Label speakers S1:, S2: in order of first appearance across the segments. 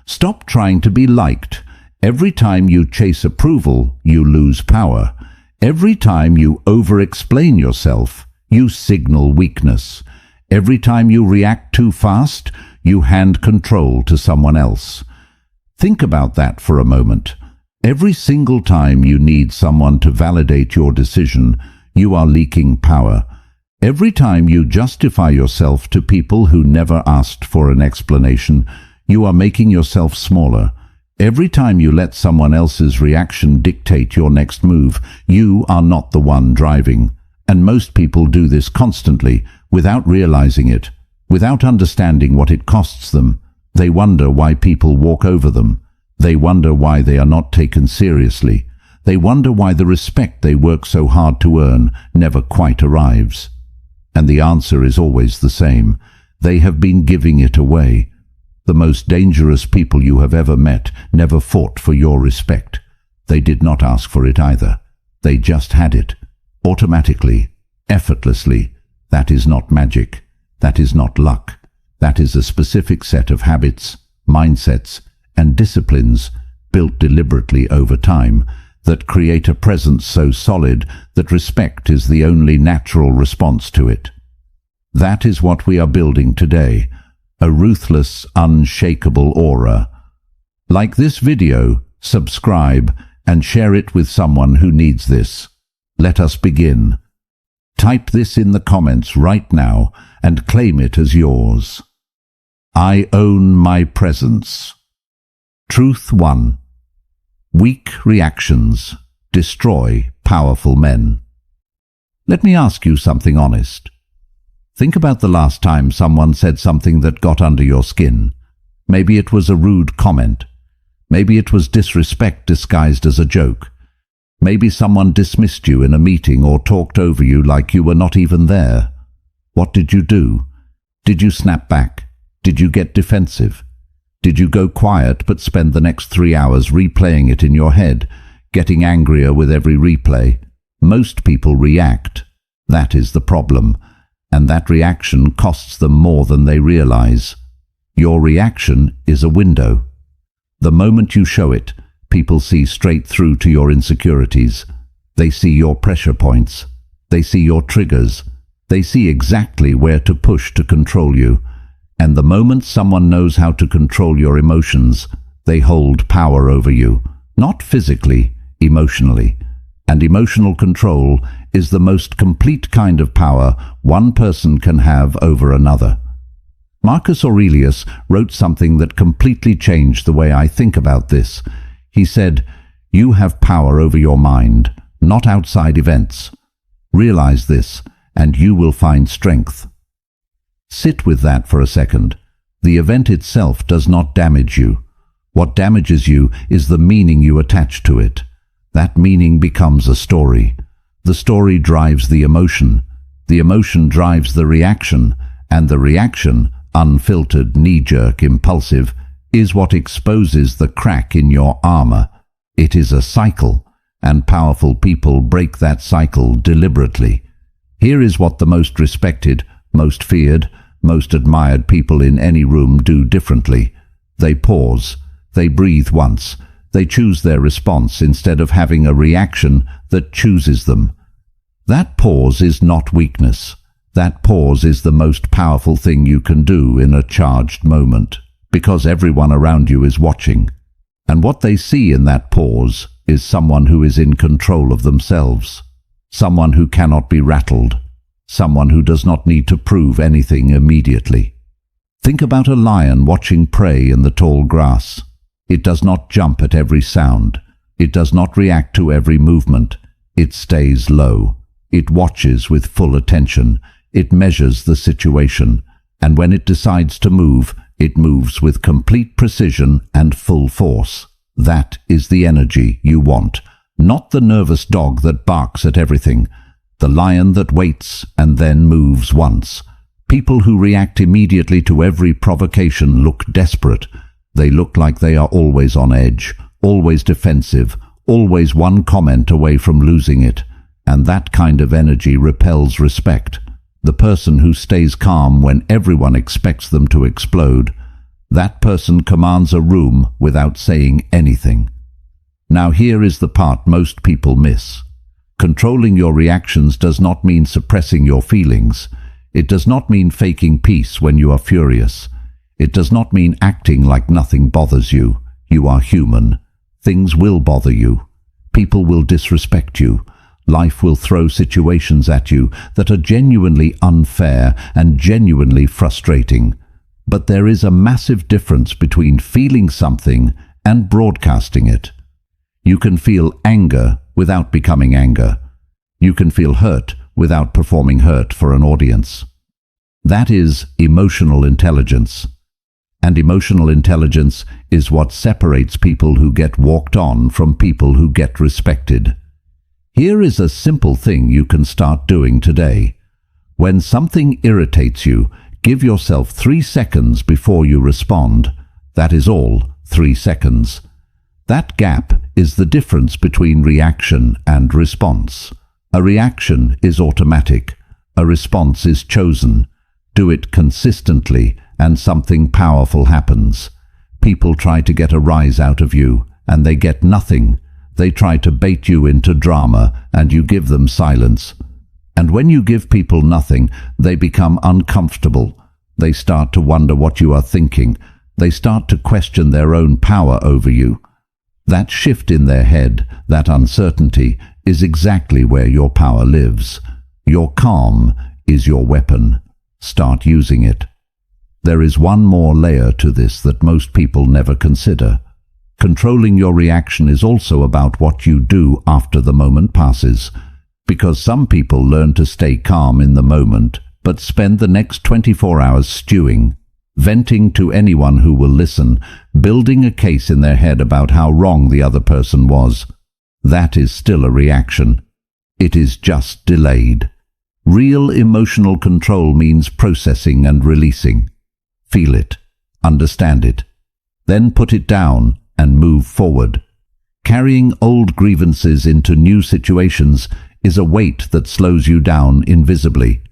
S1: Stop trying to be liked. Every time you chase approval, you lose power. Every time you over-explain yourself, you signal weakness. Every time you react too fast, you hand control to someone else. Think about that for a moment. Every single time you need someone to validate your decision, you are leaking power. Every time you justify yourself to people who never asked for an explanation, you are making yourself smaller. Every time you let someone else's reaction dictate your next move, you are not the one driving. And most people do this constantly, without realizing it, without understanding what it costs them. They wonder why people walk over them. They wonder why they are not taken seriously. They wonder why the respect they work so hard to earn never quite arrives. And the answer is always the same. They have been giving it away. The most dangerous people you have ever met never fought for your respect. They did not ask for it either. They just had it. Automatically, effortlessly. That is not magic. That is not luck. That is a specific set of habits, mindsets, and disciplines built deliberately over time that create a presence so solid that respect is the only natural response to it. That is what we are building today, a ruthless, unshakable aura. Like this video, subscribe, and share it with someone who needs this. Let us begin. Type this in the comments right now and claim it as yours. I own my presence. Truth 1. Weak reactions destroy powerful men. Let me ask you something honest. Think about the last time someone said something that got under your skin. Maybe it was a rude comment. Maybe it was disrespect disguised as a joke. Maybe someone dismissed you in a meeting or talked over you like you were not even there. What did you do? Did you snap back? Did you get defensive? Did you go quiet but spend the next 3 hours replaying it in your head, getting angrier with every replay? Most people react. That is the problem. And that reaction costs them more than they realize. Your reaction is a window. The moment you show it, people see straight through to your insecurities. They see your pressure points. They see your triggers. They see exactly where to push to control you. And the moment someone knows how to control your emotions, they hold power over you. Not physically, emotionally. And emotional control is the most complete kind of power one person can have over another. Marcus Aurelius wrote something that completely changed the way I think about this. He said, "You have power over your mind, not outside events. Realize this, and you will find strength." Sit with that for a second. The event itself does not damage you. What damages you is the meaning you attach to it. That meaning becomes a story. The story drives the emotion drives the reaction, and the reaction, unfiltered, knee-jerk, impulsive, is what exposes the crack in your armor. It is a cycle, and powerful people break that cycle deliberately. Here is what the most respected, most feared, most admired people in any room do differently. They pause. They breathe once. They choose their response instead of having a reaction that chooses them. That pause is not weakness. That pause is the most powerful thing you can do in a charged moment, because everyone around you is watching. And what they see in that pause is someone who is in control of themselves, someone who cannot be rattled, someone who does not need to prove anything immediately. Think about a lion watching prey in the tall grass. It does not jump at every sound. It does not react to every movement. It stays low. It watches with full attention. It measures the situation. And when it decides to move, it moves with complete precision and full force. That is the energy you want, not the nervous dog that barks at everything, the lion that waits and then moves once. People who react immediately to every provocation look desperate. They look like they are always on edge, always defensive, always one comment away from losing it. And that kind of energy repels respect. The person who stays calm when everyone expects them to explode, That person commands a room without saying anything. Now here is the part most people miss. Controlling your reactions does not mean suppressing your feelings. It does not mean faking peace when you are furious. It does not mean acting like nothing bothers you. You are human. Things will bother you. People will disrespect you. Life will throw situations at you that are genuinely unfair and genuinely frustrating. But there is a massive difference between feeling something and broadcasting it. You can feel anger without becoming anger. You can feel hurt without performing hurt for an audience. That is emotional intelligence. And emotional intelligence is what separates people who get walked on from people who get respected. Here is a simple thing you can start doing today. When something irritates you, give yourself 3 seconds before you respond. That is all, 3 seconds. That gap is the difference between reaction and response. A reaction is automatic. A response is chosen. Do it consistently and something powerful happens. People try to get a rise out of you and they get nothing. They try to bait you into drama and you give them silence. And when you give people nothing, they become uncomfortable. They start to wonder what you are thinking. They start to question their own power over you. That shift in their head, that uncertainty, is exactly where your power lives. Your calm is your weapon. Start using it. There is one more layer to this that most people never consider. Controlling your reaction is also about what you do after the moment passes. Because some people learn to stay calm in the moment, but spend the next 24 hours stewing, venting to anyone who will listen, building a case in their head about how wrong the other person was. That is still a reaction. It is just delayed. Real emotional control means processing and releasing. Feel it, understand it, then put it down and move forward. Carrying old grievances into new situations is a weight that slows you down invisibly.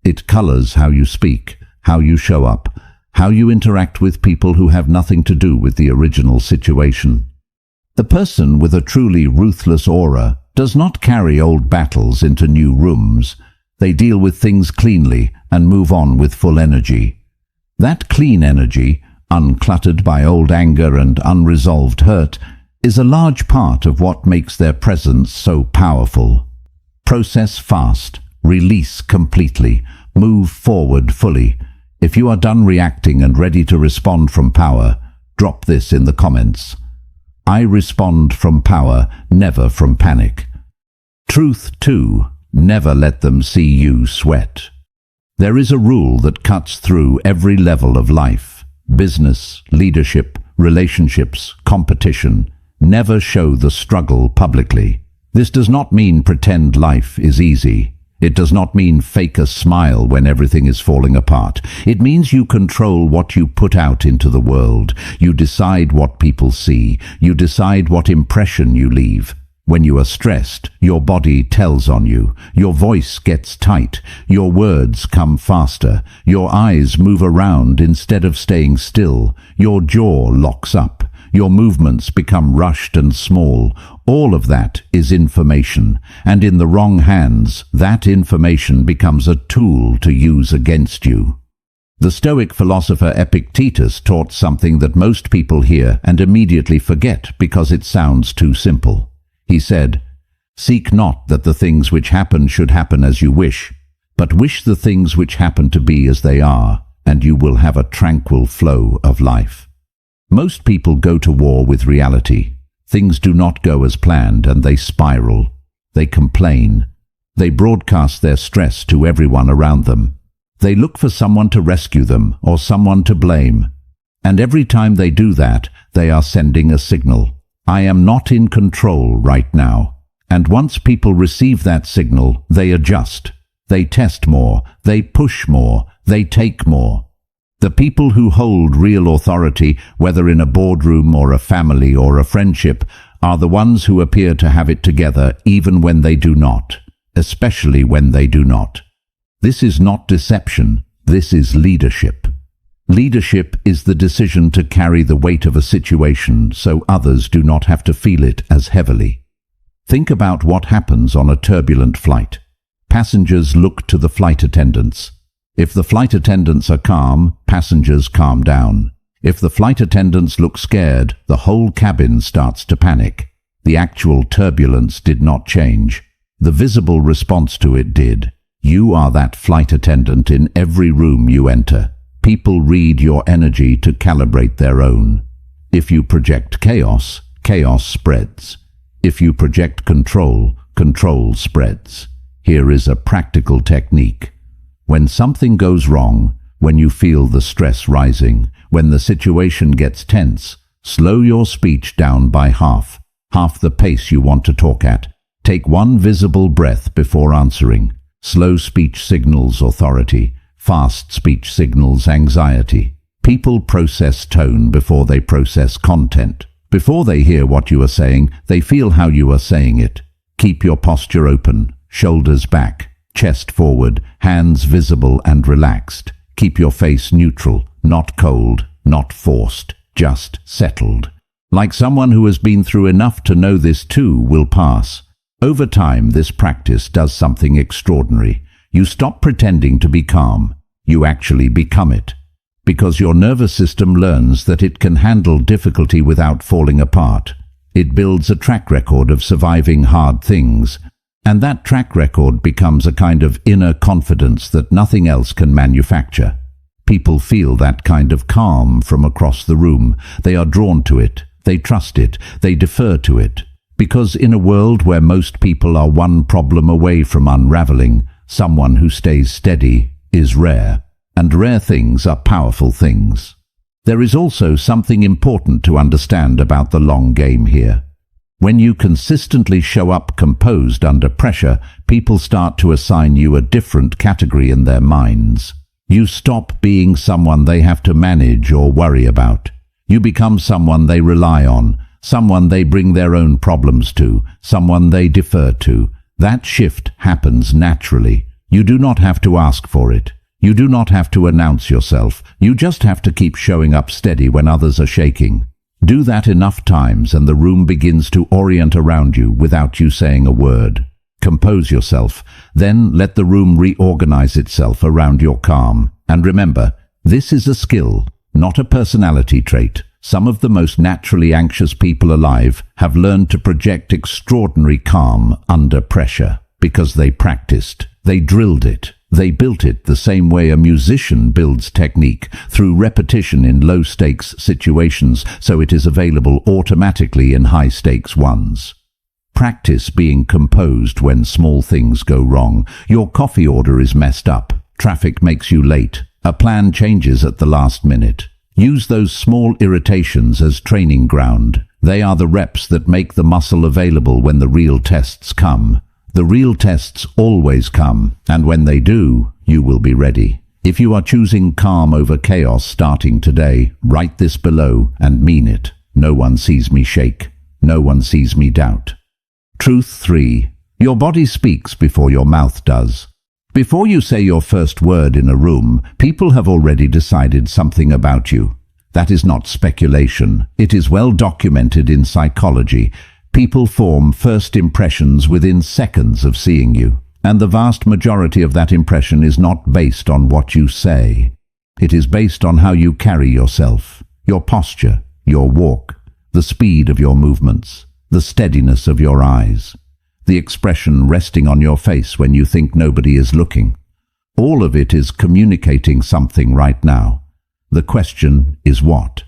S1: It colors how you speak, how you show up, how you interact with people who have nothing to do with the original situation. The person with a truly ruthless aura does not carry old battles into new rooms. They deal with things cleanly and move on with full energy. That clean energy, uncluttered by old anger and unresolved hurt, is a large part of what makes their presence so powerful. Process fast, release completely, move forward fully. If you are done reacting and ready to respond from power, drop this in the comments. I respond from power, never from panic. Truth 2. Never let them see you sweat. There is a rule that cuts through every level of life. Business, leadership, relationships, competition. Never show the struggle publicly. This does not mean pretend life is easy. It does not mean fake a smile when everything is falling apart. It means you control what you put out into the world. You decide what people see. You decide what impression you leave. When you are stressed, your body tells on you. Your voice gets tight. Your words come faster. Your eyes move around instead of staying still. Your jaw locks up. Your movements become rushed and small. All of that is information, and in the wrong hands, that information becomes a tool to use against you. The Stoic philosopher Epictetus taught something that most people hear and immediately forget because it sounds too simple. He said, "Seek not that the things which happen should happen as you wish, but wish the things which happen to be as they are, and you will have a tranquil flow of life." Most people go to war with reality. Things do not go as planned and they spiral. They complain. They broadcast their stress to everyone around them. They look for someone to rescue them or someone to blame. And every time they do that, they are sending a signal. I am not in control right now. And once people receive that signal, they adjust. They test more. They push more. They take more. The people who hold real authority, whether in a boardroom or a family or a friendship, are the ones who appear to have it together even when they do not, especially when they do not. This is not deception, this is leadership. Leadership is the decision to carry the weight of a situation so others do not have to feel it as heavily. Think about what happens on a turbulent flight. Passengers look to the flight attendants. If the flight attendants are calm, passengers calm down. If the flight attendants look scared, the whole cabin starts to panic. The actual turbulence did not change. The visible response to it did. You are that flight attendant in every room you enter. People read your energy to calibrate their own. If you project chaos, chaos spreads. If you project control, control spreads. Here is a practical technique. When something goes wrong, when you feel the stress rising, when the situation gets tense, slow your speech down by half the pace you want to talk at. Take one visible breath before answering. Slow speech signals authority. Fast speech signals anxiety. People process tone before they process content. Before they hear what you are saying, they feel how you are saying it. Keep your posture open, shoulders back, chest forward, hands visible and relaxed. Keep your face neutral, not cold, not forced, just settled. Like someone who has been through enough to know this too will pass. Over time, this practice does something extraordinary. You stop pretending to be calm. You actually become it. Because your nervous system learns that it can handle difficulty without falling apart. It builds a track record of surviving hard things. And that track record becomes a kind of inner confidence that nothing else can manufacture. People feel that kind of calm from across the room. They are drawn to it. They trust it. They defer to it. Because in a world where most people are one problem away from unraveling, someone who stays steady is rare. And rare things are powerful things. There is also something important to understand about the long game here. When you consistently show up composed under pressure, people start to assign you a different category in their minds. You stop being someone they have to manage or worry about. You become someone they rely on, someone they bring their own problems to, someone they defer to. That shift happens naturally. You do not have to ask for it. You do not have to announce yourself. You just have to keep showing up steady when others are shaking. Do that enough times and the room begins to orient around you without you saying a word. Compose yourself, then let the room reorganize itself around your calm. And remember, this is a skill, not a personality trait. Some of the most naturally anxious people alive have learned to project extraordinary calm under pressure because they practiced, they drilled it. They built it the same way a musician builds technique, through repetition in low-stakes situations, so it is available automatically in high-stakes ones. Practice being composed when small things go wrong. Your coffee order is messed up. Traffic makes you late. A plan changes at the last minute. Use those small irritations as training ground. They are the reps that make the muscle available when the real tests come. The real tests always come, and when they do, you will be ready. If you are choosing calm over chaos starting today, write this below and mean it. No one sees me shake. No one sees me doubt. Truth 3. Your body speaks before your mouth does. Before you say your first word in a room, people have already decided something about you. That is not speculation. It is well documented in psychology. People form first impressions within seconds of seeing you, and the vast majority of that impression is not based on what you say. It is based on how you carry yourself, your posture, your walk, the speed of your movements, the steadiness of your eyes, the expression resting on your face when you think nobody is looking. All of it is communicating something right now. The question is what?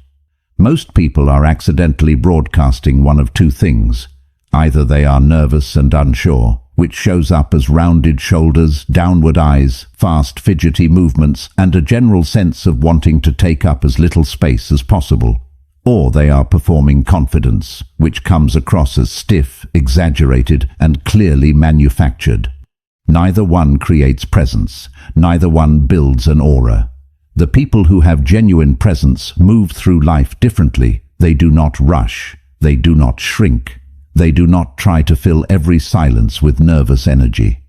S1: Most people are accidentally broadcasting one of two things. Either they are nervous and unsure, which shows up as rounded shoulders, downward eyes, fast fidgety movements, and a general sense of wanting to take up as little space as possible. Or they are performing confidence, which comes across as stiff, exaggerated, and clearly manufactured. Neither one creates presence. Neither one builds an aura. The people who have genuine presence move through life differently. They do not rush. They do not shrink. They do not try to fill every silence with nervous energy.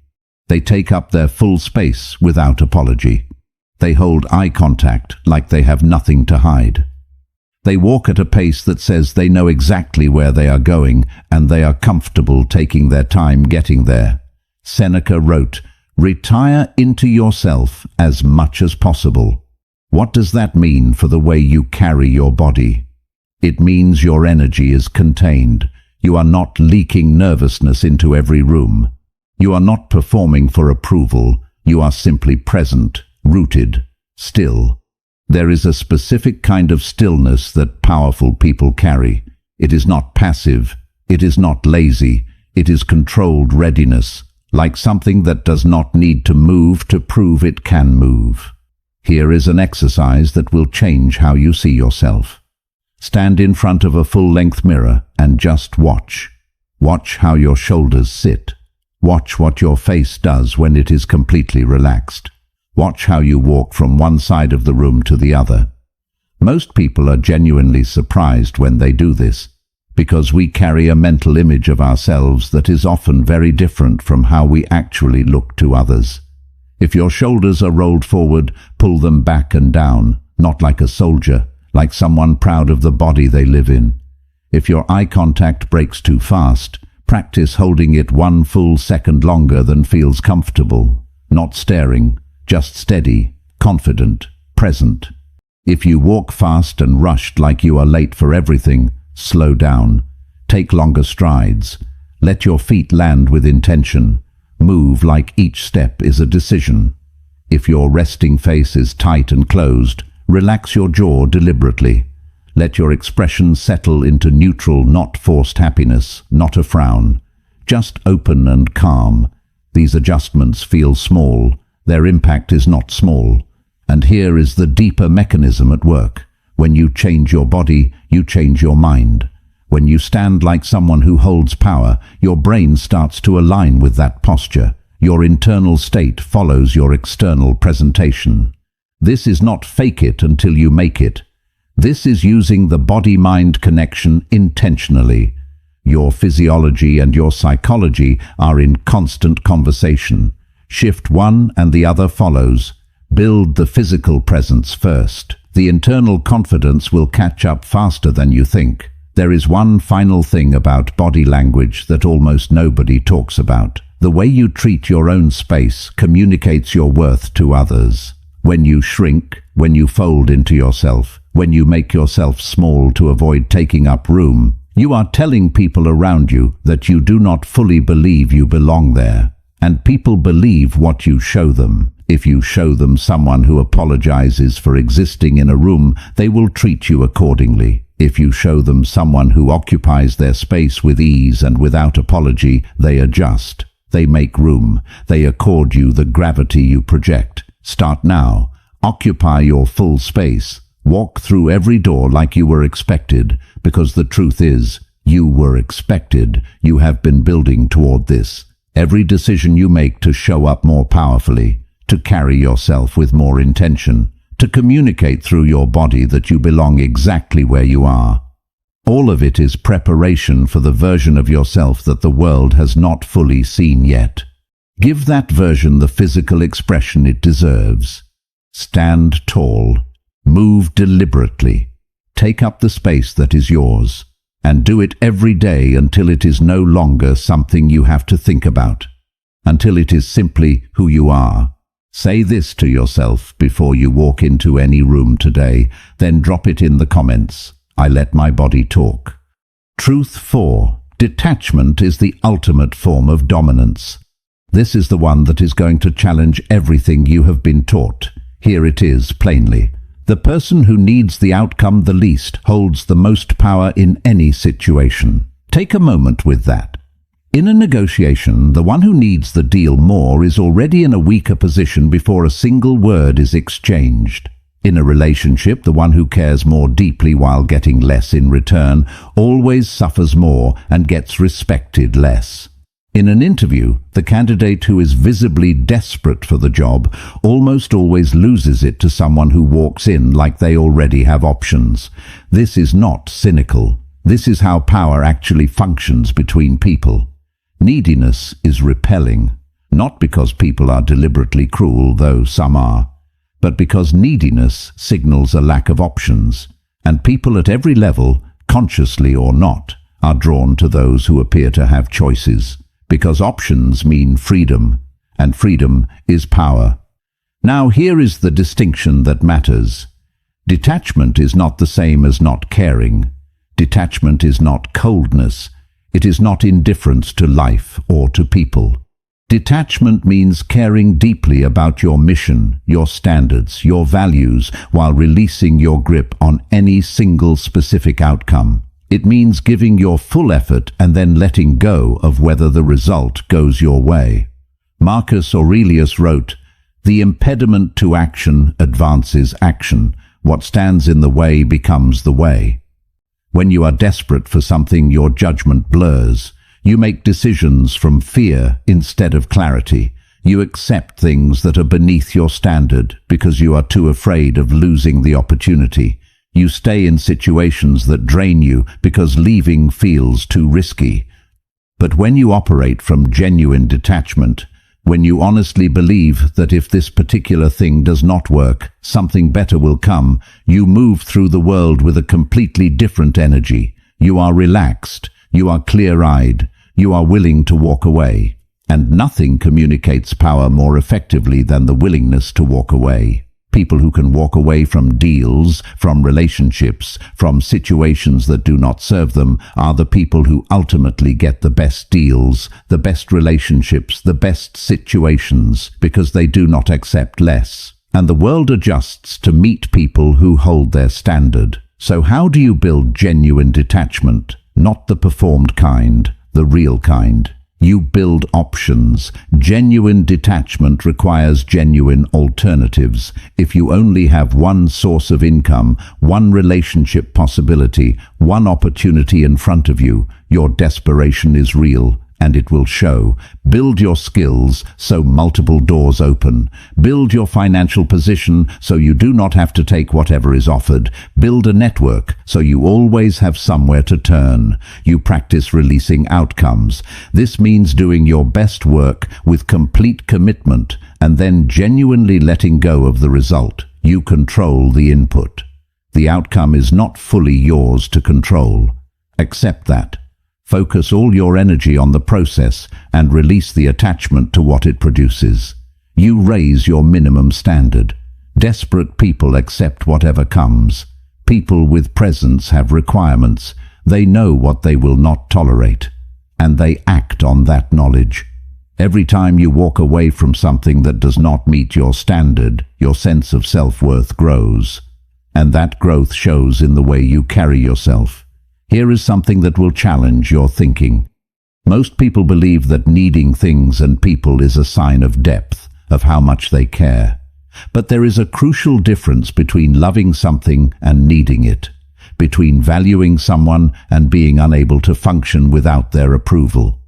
S1: They take up their full space without apology. They hold eye contact like they have nothing to hide. They walk at a pace that says they know exactly where they are going, and they are comfortable taking their time getting there. Seneca wrote, "Retire into yourself as much as possible." What does that mean for the way you carry your body? It means your energy is contained. You are not leaking nervousness into every room. You are not performing for approval. You are simply present, rooted, still. There is a specific kind of stillness that powerful people carry. It is not passive. It is not lazy. It is controlled readiness, like something that does not need to move to prove it can move. Here is an exercise that will change how you see yourself. Stand in front of a full-length mirror and just watch. Watch how your shoulders sit. Watch what your face does when it is completely relaxed. Watch how you walk from one side of the room to the other. Most people are genuinely surprised when they do this, because we carry a mental image of ourselves that is often very different from how we actually look to others. If your shoulders are rolled forward, pull them back and down, not like a soldier, like someone proud of the body they live in. If your eye contact breaks too fast, practice holding it 1 full second longer than feels comfortable, not staring, just steady, confident, present. If you walk fast and rushed like you are late for everything, slow down. Take longer strides. Let your feet land with intention. Move like each step is a decision. If your resting face is tight and closed, relax your jaw deliberately. Let your expression settle into neutral, not forced happiness, not a frown. Just open and calm. These adjustments feel small. Their impact is not small. And here is the deeper mechanism at work. When you change your body, you change your mind. When you stand like someone who holds power, your brain starts to align with that posture. Your internal state follows your external presentation. This is not fake it until you make it. This is using the body-mind connection intentionally. Your physiology and your psychology are in constant conversation. Shift one and the other follows. Build the physical presence first. The internal confidence will catch up faster than you think. There is one final thing about body language that almost nobody talks about. The way you treat your own space communicates your worth to others. When you shrink, when you fold into yourself, when you make yourself small to avoid taking up room, you are telling people around you that you do not fully believe you belong there. And people believe what you show them. If you show them someone who apologizes for existing in a room, they will treat you accordingly. If you show them someone who occupies their space with ease and without apology, they adjust. They make room. They accord you the gravity you project. Start now. Occupy your full space. Walk through every door like you were expected, because the truth is, you were expected. You have been building toward this. Every decision you make to show up more powerfully, to carry yourself with more intention, to communicate through your body that you belong exactly where you are. All of it is preparation for the version of yourself that the world has not fully seen yet. Give that version the physical expression it deserves. Stand tall. Move deliberately. Take up the space that is yours. And do it every day until it is no longer something you have to think about. Until it is simply who you are. Say this to yourself before you walk into any room today, then drop it in the comments. I let my body talk. Truth 4. Detachment is the ultimate form of dominance. This is the one that is going to challenge everything you have been taught. Here it is, plainly. The person who needs the outcome the least holds the most power in any situation. Take a moment with that. In a negotiation, the one who needs the deal more is already in a weaker position before a single word is exchanged. In a relationship, the one who cares more deeply while getting less in return always suffers more and gets respected less. In an interview, the candidate who is visibly desperate for the job almost always loses it to someone who walks in like they already have options. This is not cynical. This is how power actually functions between people. Neediness is repelling, not because people are deliberately cruel, though some are, but because neediness signals a lack of options, and people at every level, consciously or not, are drawn to those who appear to have choices, because options mean freedom, and freedom is power. Now here is the distinction that matters. Detachment is not the same as not caring. Detachment is not coldness. It is not indifference to life or to people. Detachment means caring deeply about your mission, your standards, your values, while releasing your grip on any single specific outcome. It means giving your full effort and then letting go of whether the result goes your way. Marcus Aurelius wrote, "The impediment to action advances action. What stands in the way becomes the way." When you are desperate for something, your judgment blurs. You make decisions from fear instead of clarity. You accept things that are beneath your standard because you are too afraid of losing the opportunity. You stay in situations that drain you because leaving feels too risky. But when you operate from genuine detachment, when you honestly believe that if this particular thing does not work, something better will come, you move through the world with a completely different energy. You are relaxed. You are clear-eyed. You are willing to walk away. And nothing communicates power more effectively than the willingness to walk away. People who can walk away from deals, from relationships, from situations that do not serve them, are the people who ultimately get the best deals, the best relationships, the best situations, because they do not accept less. And the world adjusts to meet people who hold their standard. So how do you build genuine detachment? Not the performed kind, the real kind. You build options. Genuine detachment requires genuine alternatives. If you only have one source of income, one relationship possibility, one opportunity in front of you, your desperation is real, and it will show. Build your skills so multiple doors open. Build your financial position so you do not have to take whatever is offered. Build a network so you always have somewhere to turn. You practice releasing outcomes. This means doing your best work with complete commitment and then genuinely letting go of the result. You control the input. The outcome is not fully yours to control. Accept that. Focus all your energy on the process and release the attachment to what it produces. You raise your minimum standard. Desperate people accept whatever comes. People with presence have requirements. They know what they will not tolerate, and they act on that knowledge. Every time you walk away from something that does not meet your standard, your sense of self-worth grows, and that growth shows in the way you carry yourself. Here is something that will challenge your thinking. Most people believe that needing things and people is a sign of depth, of how much they care. But there is a crucial difference between loving something and needing it, between valuing someone and being unable to function without their approval.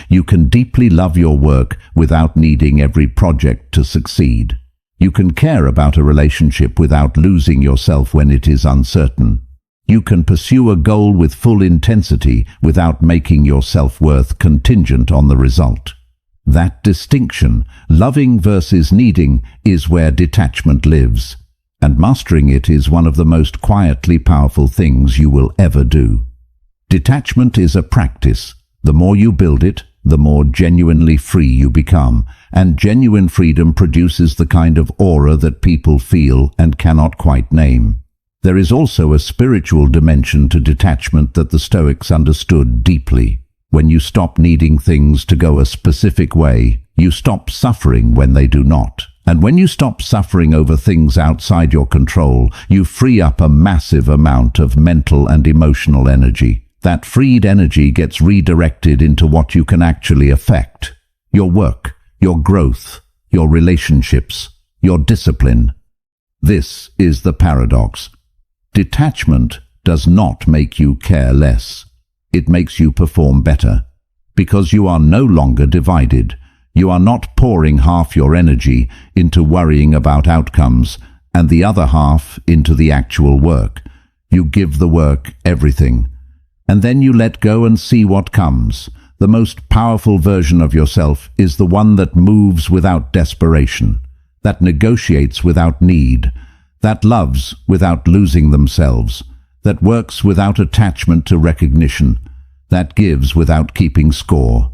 S1: You can deeply love your work without needing every project to succeed. You can care about a relationship without losing yourself when it is uncertain. You can pursue a goal with full intensity without making your self-worth contingent on the result. That distinction, loving versus needing, is where detachment lives, and mastering it is one of the most quietly powerful things you will ever do. Detachment is a practice. The more you build it, the more genuinely free you become, and genuine freedom produces the kind of aura that people feel and cannot quite name. There is also a spiritual dimension to detachment that the Stoics understood deeply. When you stop needing things to go a specific way, you stop suffering when they do not. And when you stop suffering over things outside your control, you free up a massive amount of mental and emotional energy. That freed energy gets redirected into what you can actually affect: your work, your growth, your relationships, your discipline. This is the paradox. Detachment does not make you care less. It makes you perform better. Because you are no longer divided. You are not pouring half your energy into worrying about outcomes and the other half into the actual work. You give the work everything. And then you let go and see what comes. The most powerful version of yourself is the one that moves without desperation. that negotiates without need, that loves without losing themselves, that works without attachment to recognition, that gives without keeping score.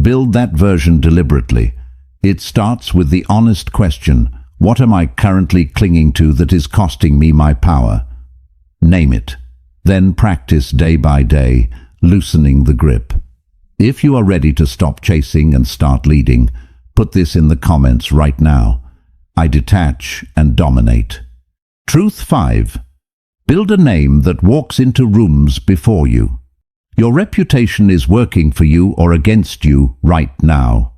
S1: Build that version deliberately. It starts with the honest question, what am I currently clinging to that is costing me my power? Name it. Then practice day by day, loosening the grip. If you are ready to stop chasing and start leading, put this in the comments right now. I detach and dominate. Truth 5. Build a name that walks into rooms before you. Your reputation is working for you or against you right now,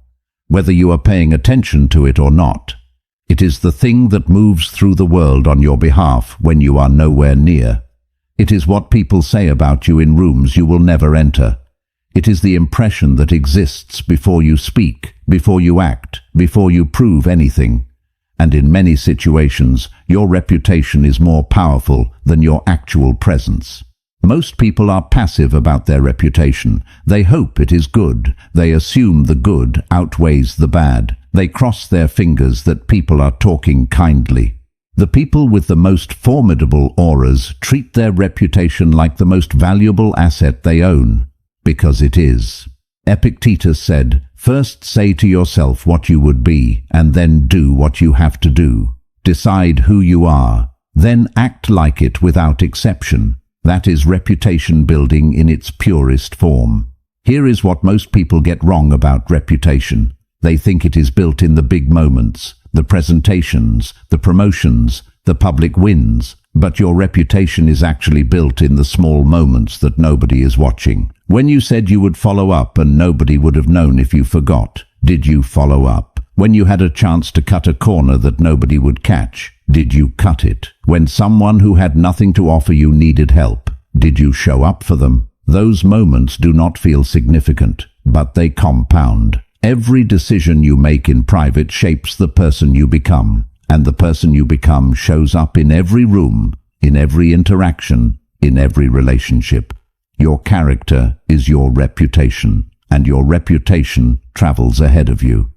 S1: whether you are paying attention to it or not. It is the thing that moves through the world on your behalf when you are nowhere near. It is what people say about you in rooms you will never enter. It is the impression that exists before you speak, before you act, before you prove anything. And in many situations, your reputation is more powerful than your actual presence. Most people are passive about their reputation. They hope it is good. They assume the good outweighs the bad. They cross their fingers that people are talking kindly. The people with the most formidable auras treat their reputation like the most valuable asset they own, because it is. Epictetus said, "First say to yourself what you would be, and then do what you have to do. Decide who you are, then act like it without exception." That is reputation building in its purest form. Here is what most people get wrong about reputation. They think it is built in the big moments, the presentations, the promotions, the public wins, but your reputation is actually built in the small moments that nobody is watching. When you said you would follow up and nobody would have known if you forgot, did you follow up? When you had a chance to cut a corner that nobody would catch, did you cut it? When someone who had nothing to offer you needed help, did you show up for them? Those moments do not feel significant, but they compound. Every decision you make in private shapes the person you become, and the person you become shows up in every room, in every interaction, in every relationship. Your character is your reputation, and your reputation travels ahead of you.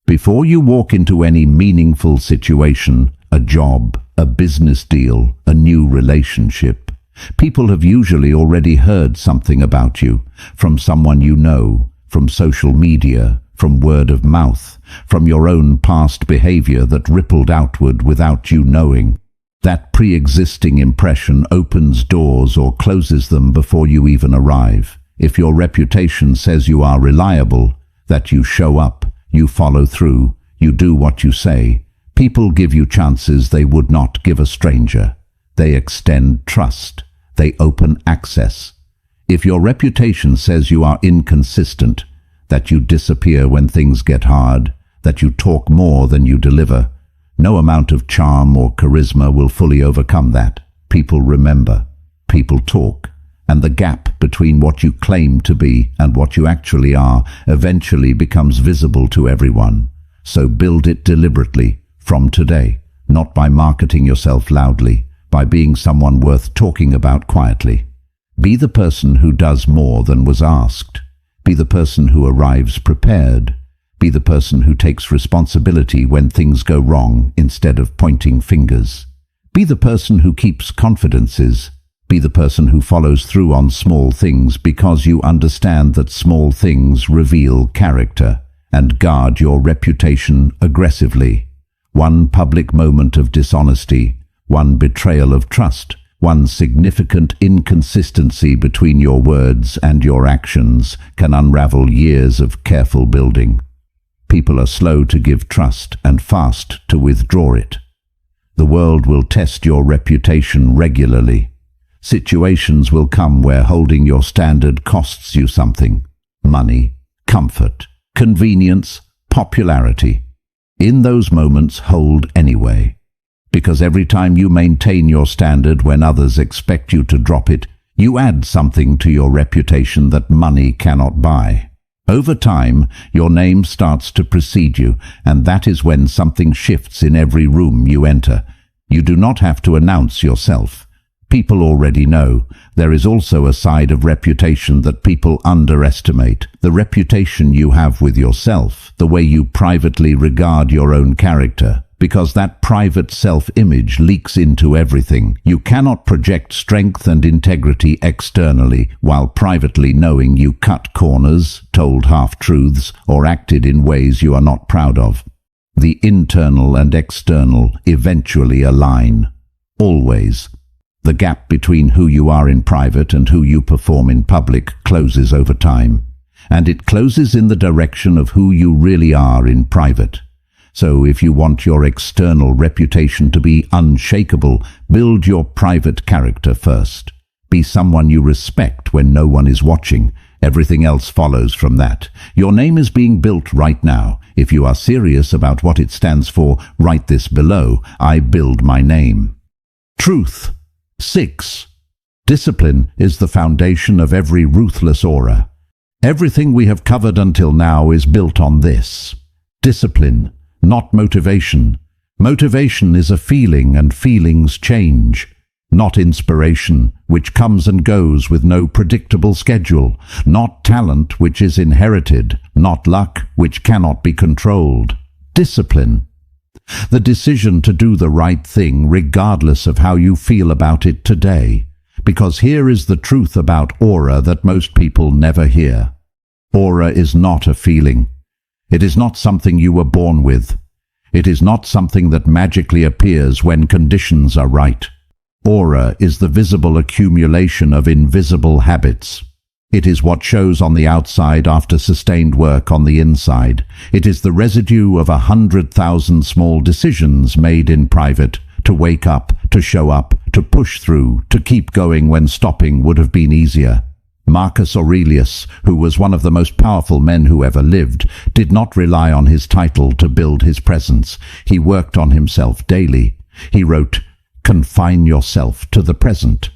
S1: Before you walk into any meaningful situation, a job, a business deal, a new relationship, people have usually already heard something about you, from someone you know, from social media, from word of mouth, from your own past behavior that rippled outward without you knowing. That pre-existing impression opens doors or closes them before you even arrive. If your reputation says you are reliable, that you show up, you follow through, you do what you say, people give you chances they would not give a stranger. They extend trust. They open access. If your reputation says you are inconsistent, that you disappear when things get hard, that you talk more than you deliver, no amount of charm or charisma will fully overcome that. People remember, people talk, and the gap between what you claim to be and what you actually are eventually becomes visible to everyone. So build it deliberately, from today, not by marketing yourself loudly, by being someone worth talking about quietly. Be the person who does more than was asked. Be the person who arrives prepared. Be the person who takes responsibility when things go wrong instead of pointing fingers. Be the person who keeps confidences. Be the person who follows through on small things because you understand that small things reveal character. And guard your reputation aggressively. One public moment of dishonesty, one betrayal of trust, one significant inconsistency between your words and your actions can unravel years of careful building. People are slow to give trust and fast to withdraw it. The world will test your reputation regularly. Situations will come where holding your standard costs you something: money, comfort, convenience, popularity. In those moments, hold anyway. Because every time you maintain your standard when others expect you to drop it, you add something to your reputation that money cannot buy. Over time, your name starts to precede you, and that is when something shifts in every room you enter. You do not have to announce yourself. People already know. There is also a side of reputation that people underestimate. The reputation you have with yourself, the way you privately regard your own character. because that private self-image leaks into everything. You cannot project strength and integrity externally while privately knowing you cut corners, told half-truths, or acted in ways you are not proud of. The internal and external eventually align. Always. The gap between who you are in private and who you perform in public closes over time, and it closes in the direction of who you really are in private. So if you want your external reputation to be unshakable, build your private character first. Be someone you respect when no one is watching. Everything else follows from that. Your name is being built right now. If you are serious about what it stands for, write this below. I build my name. Truth. 6. Discipline is the foundation of every ruthless aura. Everything we have covered until now is built on this. Discipline, not motivation. Motivation is a feeling, and feelings change. Not inspiration, which comes and goes with no predictable schedule. Not talent, which is inherited. Not luck, which cannot be controlled. Discipline. The decision to do the right thing regardless of how you feel about it today. Because here is the truth about aura that most people never hear. Aura is not a feeling. It is not something you were born with. It is not something that magically appears when conditions are right. Aura is the visible accumulation of invisible habits. It is what shows on the outside after sustained work on the inside. It is the residue of 100,000 small decisions made in private, to wake up, to show up, to push through, to keep going when stopping would have been easier. Marcus Aurelius, who was one of the most powerful men who ever lived, did not rely on his title to build his presence. He worked on himself daily. He wrote, "Confine yourself to the present."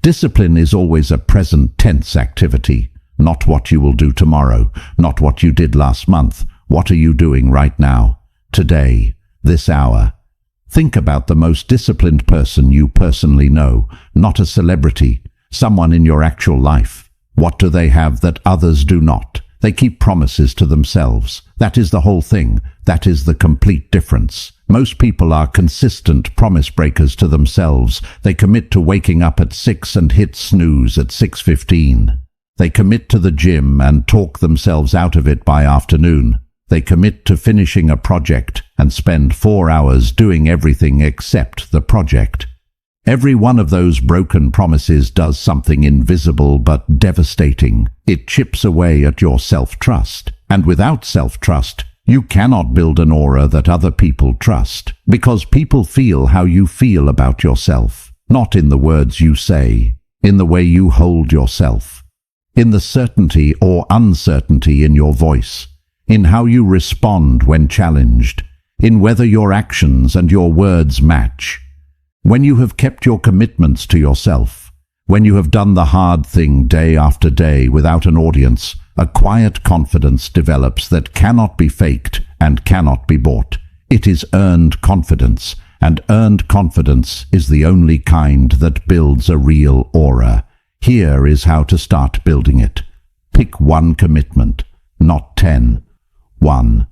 S1: Discipline is always a present tense activity, not what you will do tomorrow, not what you did last month. What are you doing right now, today, this hour? Think about the most disciplined person you personally know, not a celebrity, someone in your actual life. What do they have that others do not? They keep promises to themselves. That is the whole thing. That is the complete difference. Most people are consistent promise breakers to themselves. They commit to waking up at 6 and hit snooze at 6:15. They commit to the gym and talk themselves out of it by afternoon. They commit to finishing a project and spend 4 hours doing everything except the project. Every one of those broken promises does something invisible but devastating. It chips away at your self-trust. And without self-trust, you cannot build an aura that other people trust, because people feel how you feel about yourself, not in the words you say, in the way you hold yourself, in the certainty or uncertainty in your voice, in how you respond when challenged, in whether your actions and your words match. When you have kept your commitments to yourself, when you have done the hard thing day after day without an audience, a quiet confidence develops that cannot be faked and cannot be bought. It is earned confidence, and earned confidence is the only kind that builds a real aura. Here is how to start building it. Pick one commitment, not 10. 1.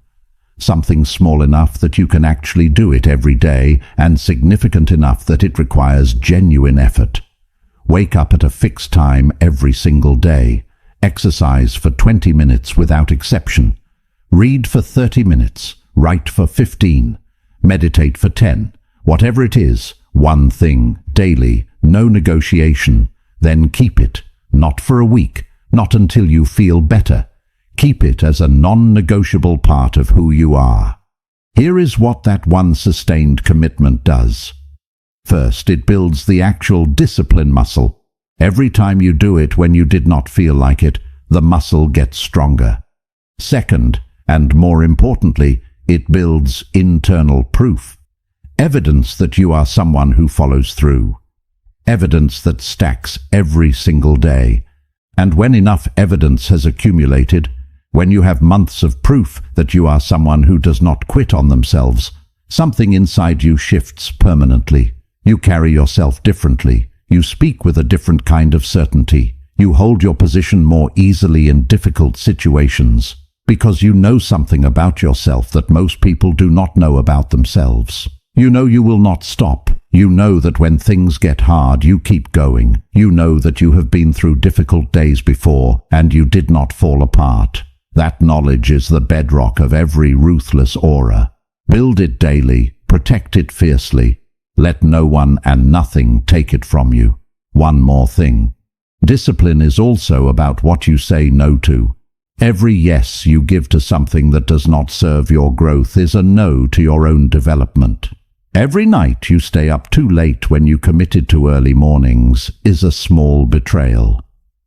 S1: Something small enough that you can actually do it every day, and significant enough that it requires genuine effort. Wake up at a fixed time every single day. Exercise for 20 minutes without exception. Read for 30 minutes. Write for 15. Meditate for 10. Whatever it is, one thing, daily, no negotiation. Then keep it. Not for a week, not until you feel better. Keep it as a non-negotiable part of who you are. Here is what that one sustained commitment does. First, it builds the actual discipline muscle. Every time you do it when you did not feel like it, the muscle gets stronger. Second, and more importantly, it builds internal proof. Evidence that you are someone who follows through. Evidence that stacks every single day. And when enough evidence has accumulated, when you have months of proof that you are someone who does not quit on themselves, something inside you shifts permanently. You carry yourself differently. You speak with a different kind of certainty. You hold your position more easily in difficult situations. Because you know something about yourself that most people do not know about themselves. You know you will not stop. You know that when things get hard, you keep going. You know that you have been through difficult days before, and you did not fall apart. That knowledge is the bedrock of every ruthless aura. Build it daily, protect it fiercely. Let no one and nothing take it from you. One more thing. Discipline is also about what you say no to. Every yes you give to something that does not serve your growth is a no to your own development. Every night you stay up too late when you committed to early mornings is a small betrayal.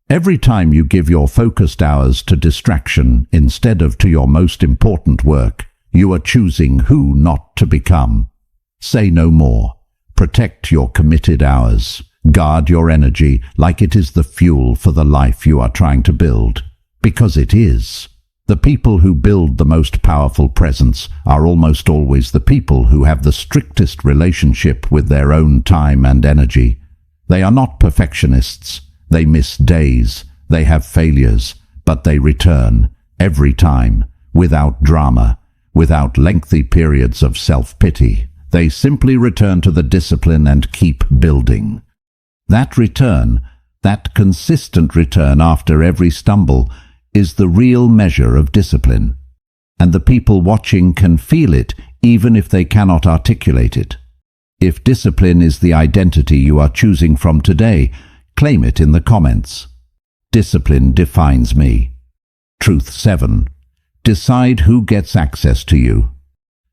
S1: Every time you give your focused hours to distraction instead of to your most important work, you are choosing who not to become. Say no more. Protect your committed hours. Guard your energy like it is the fuel for the life you are trying to build. Because it is. The people who build the most powerful presence are almost always the people who have the strictest relationship with their own time and energy. They are not perfectionists. They miss days. They have failures. But they return, every time, without drama, without lengthy periods of self-pity. They simply return to the discipline and keep building. That return, that consistent return after every stumble, is the real measure of discipline. And the people watching can feel it even if they cannot articulate it. If discipline is the identity you are choosing from today, claim it in the comments. Discipline defines me. Truth 7. Decide who gets access to you.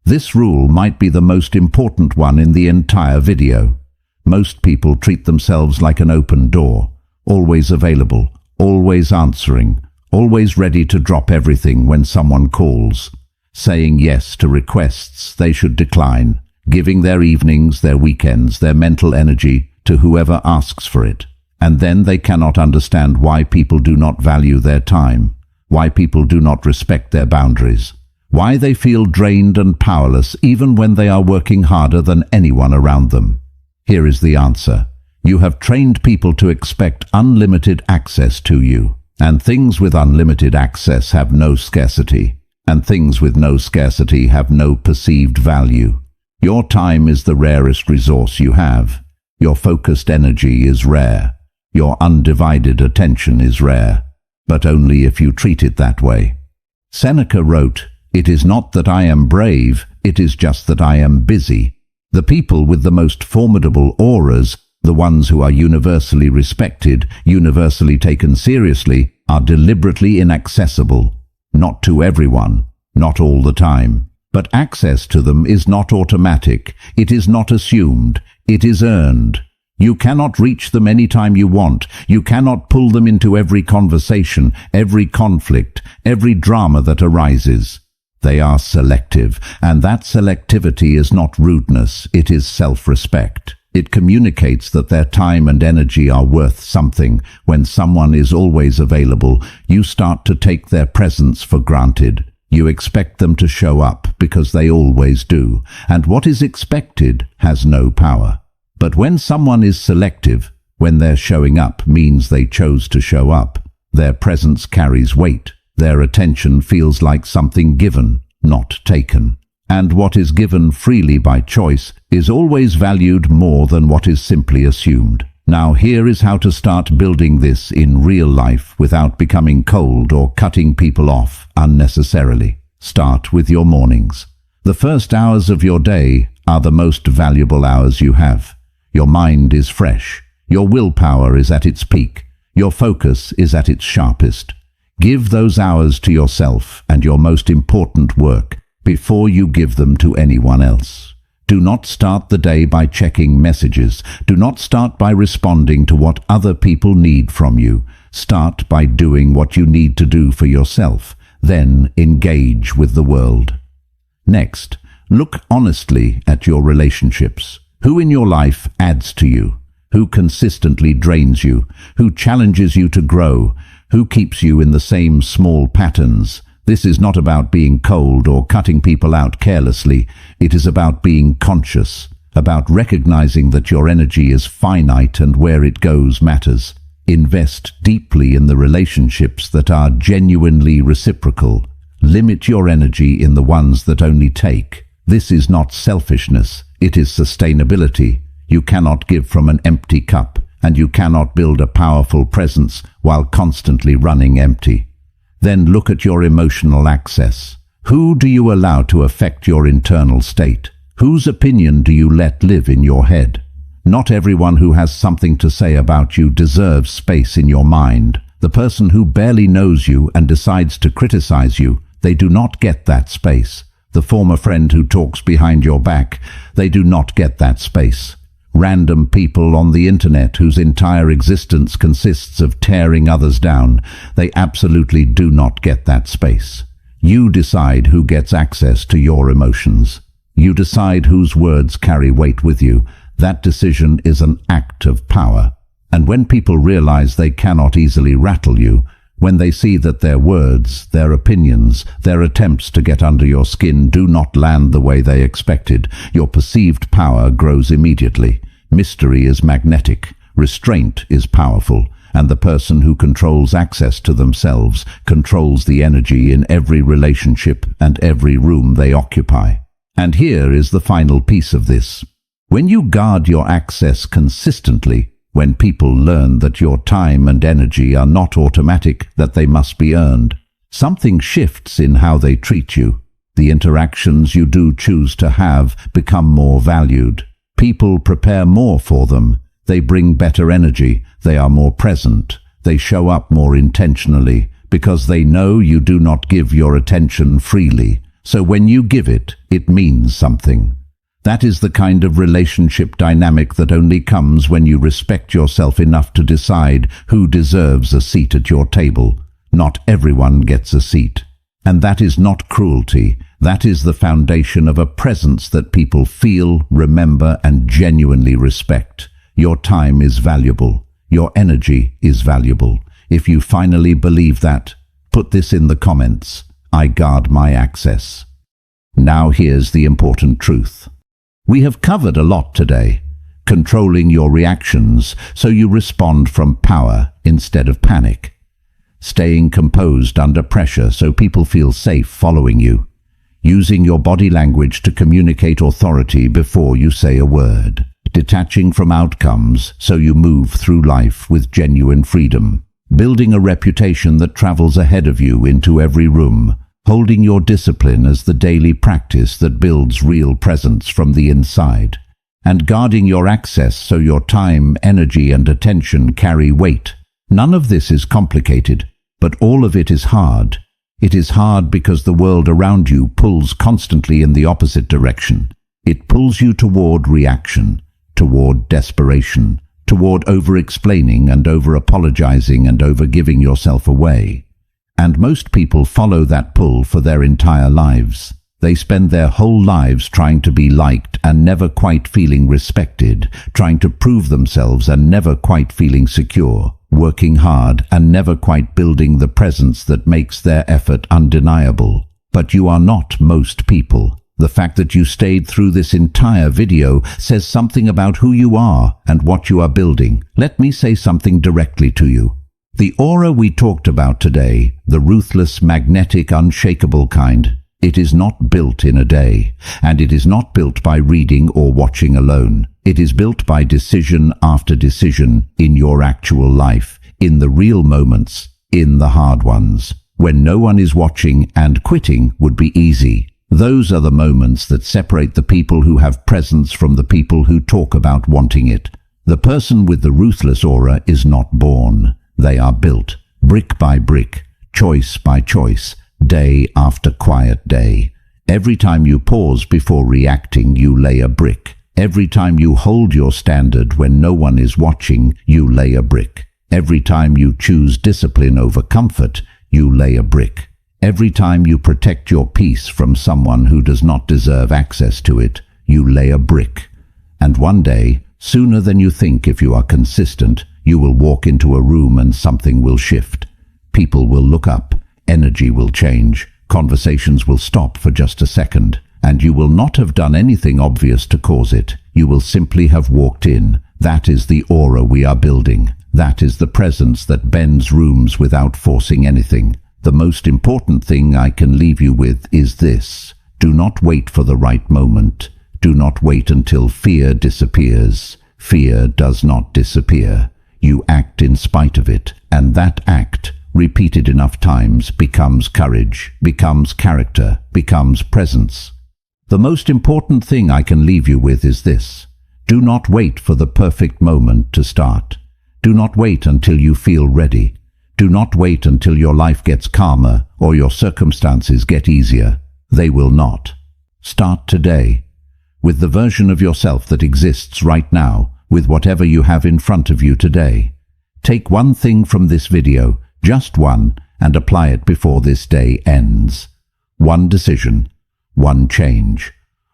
S1: This rule might be the most important one in the entire video. Most people treat themselves like an open door, always available, always answering, always ready to drop everything when someone calls, saying yes to requests they should decline, giving their evenings, their weekends, their mental energy to whoever asks for it. And then they cannot understand why people do not value their time, why people do not respect their boundaries, why they feel drained and powerless even when they are working harder than anyone around them. Here is the answer. You have trained people to expect unlimited access to you. And things with unlimited access have no scarcity, and things with no scarcity have no perceived value. Your time is the rarest resource you have. Your focused energy is rare. Your undivided attention is rare, but only if you treat it that way. Seneca wrote, "It is not that I am brave, it is just that I am busy." The people with the most formidable auras, the ones who are universally respected, universally taken seriously, are deliberately inaccessible. Not to everyone, not all the time. But access to them is not automatic. It is not assumed. It is earned. You cannot reach them anytime you want. You cannot pull them into every conversation, every conflict, every drama that arises. They are selective, and that selectivity is not rudeness, it is self-respect. It communicates that their time and energy are worth something. When someone is always available, you start to take their presence for granted. You expect them to show up because they always do, and what is expected has no power. But when someone is selective, when their showing up means they chose to show up, their presence carries weight. Their attention feels like something given, not taken. And what is given freely by choice is always valued more than what is simply assumed. Now here is how to start building this in real life without becoming cold or cutting people off unnecessarily. Start with your mornings. The first hours of your day are the most valuable hours you have. Your mind is fresh. Your willpower is at its peak. Your focus is at its sharpest. Give those hours to yourself and your most important work before you give them to anyone else. Do not start the day by checking messages. Do not start by responding to what other people need from you. Start by doing what you need to do for yourself. Then engage with the world. Next, look honestly at your relationships. Who in your life adds to you? Who consistently drains you? Who challenges you to grow? Who keeps you in the same small patterns? This is not about being cold or cutting people out carelessly. It is about being conscious, about recognizing that your energy is finite and where it goes matters. Invest deeply in the relationships that are genuinely reciprocal. Limit your energy in the ones that only take. This is not selfishness, it is sustainability. You cannot give from an empty cup, and you cannot build a powerful presence while constantly running empty. Then look at your emotional access. Who do you allow to affect your internal state? Whose opinion do you let live in your head? Not everyone who has something to say about you deserves space in your mind. The person who barely knows you and decides to criticize you, they do not get that space. The former friend who talks behind your back, they do not get that space. Random people on the internet whose entire existence consists of tearing others down, they absolutely do not get that space. You decide who gets access to your emotions. You decide whose words carry weight with you. That decision is an act of power. And when people realize they cannot easily rattle you, when they see that their words, their opinions, their attempts to get under your skin do not land the way they expected, your perceived power grows immediately. Mystery is magnetic. Restraint is powerful. And the person who controls access to themselves controls the energy in every relationship and every room they occupy. And here is the final piece of this. When you guard your access consistently, when people learn that your time and energy are not automatic, that they must be earned, something shifts in how they treat you. The interactions you do choose to have become more valued. People prepare more for them. They bring better energy. They are more present. They show up more intentionally because they know you do not give your attention freely. So when you give it, it means something. That is the kind of relationship dynamic that only comes when you respect yourself enough to decide who deserves a seat at your table. Not everyone gets a seat. And that is not cruelty. That is the foundation of a presence that people feel, remember, and genuinely respect. Your time is valuable. Your energy is valuable. If you finally believe that, put this in the comments. I guard my access. Now here's the important truth. We have covered a lot today. Controlling your reactions so you respond from power instead of panic. Staying composed under pressure so people feel safe following you. Using your body language to communicate authority before you say a word. Detaching from outcomes so you move through life with genuine freedom. Building a reputation that travels ahead of you into every room. Holding your discipline as the daily practice that builds real presence from the inside. And guarding your access so your time, energy, and attention carry weight. None of this is complicated, but all of it is hard. It is hard because the world around you pulls constantly in the opposite direction. It pulls you toward reaction, toward desperation, toward over-explaining and over-apologizing and over-giving yourself away. And most people follow that pull for their entire lives. They spend their whole lives trying to be liked and never quite feeling respected, trying to prove themselves and never quite feeling secure, working hard and never quite building the presence that makes their effort undeniable. But you are not most people. The fact that you stayed through this entire video says something about who you are and what you are building. Let me say something directly to you. The aura we talked about today, the ruthless, magnetic, unshakable kind, it is not built in a day, and it is not built by reading or watching alone. It is built by decision after decision in your actual life, in the real moments, in the hard ones, when no one is watching and quitting would be easy. Those are the moments that separate the people who have presence from the people who talk about wanting it. The person with the ruthless aura is not born. They are built, brick by brick, choice by choice, day after quiet day. Every time you pause before reacting, you lay a brick. Every time you hold your standard when no one is watching, you lay a brick. Every time you choose discipline over comfort, you lay a brick. Every time you protect your peace from someone who does not deserve access to it, you lay a brick. And one day, sooner than you think, if you are consistent, you will walk into a room and something will shift. People will look up, energy will change, conversations will stop for just a second, and you will not have done anything obvious to cause it. You will simply have walked in. That is the aura we are building. That is the presence that bends rooms without forcing anything. The most important thing I can leave you with is this. Do not wait for the right moment. Do not wait until fear disappears. Fear does not disappear. You act in spite of it, and that act, repeated enough times, becomes courage, becomes character, becomes presence. The most important thing I can leave you with is this. Do not wait for the perfect moment to start. Do not wait until you feel ready. Do not wait until your life gets calmer or your circumstances get easier. They will not. Start today, with the version of yourself that exists right now, with whatever you have in front of you today. Take one thing from this video, just one, and apply it before this day ends. One decision, one change,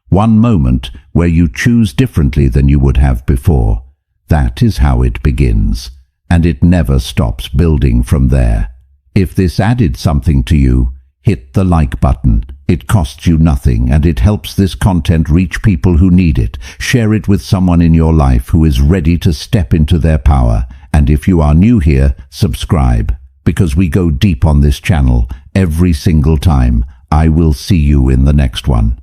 S1: one moment where you choose differently than you would have before. That is how it begins, and it never stops building from there. If this added something to you, hit the like button. It costs you nothing, and it helps this content reach people who need it. Share it with someone in your life who is ready to step into their power. And if you are new here, subscribe, because we go deep on this channel every single time. I will see you in the next one.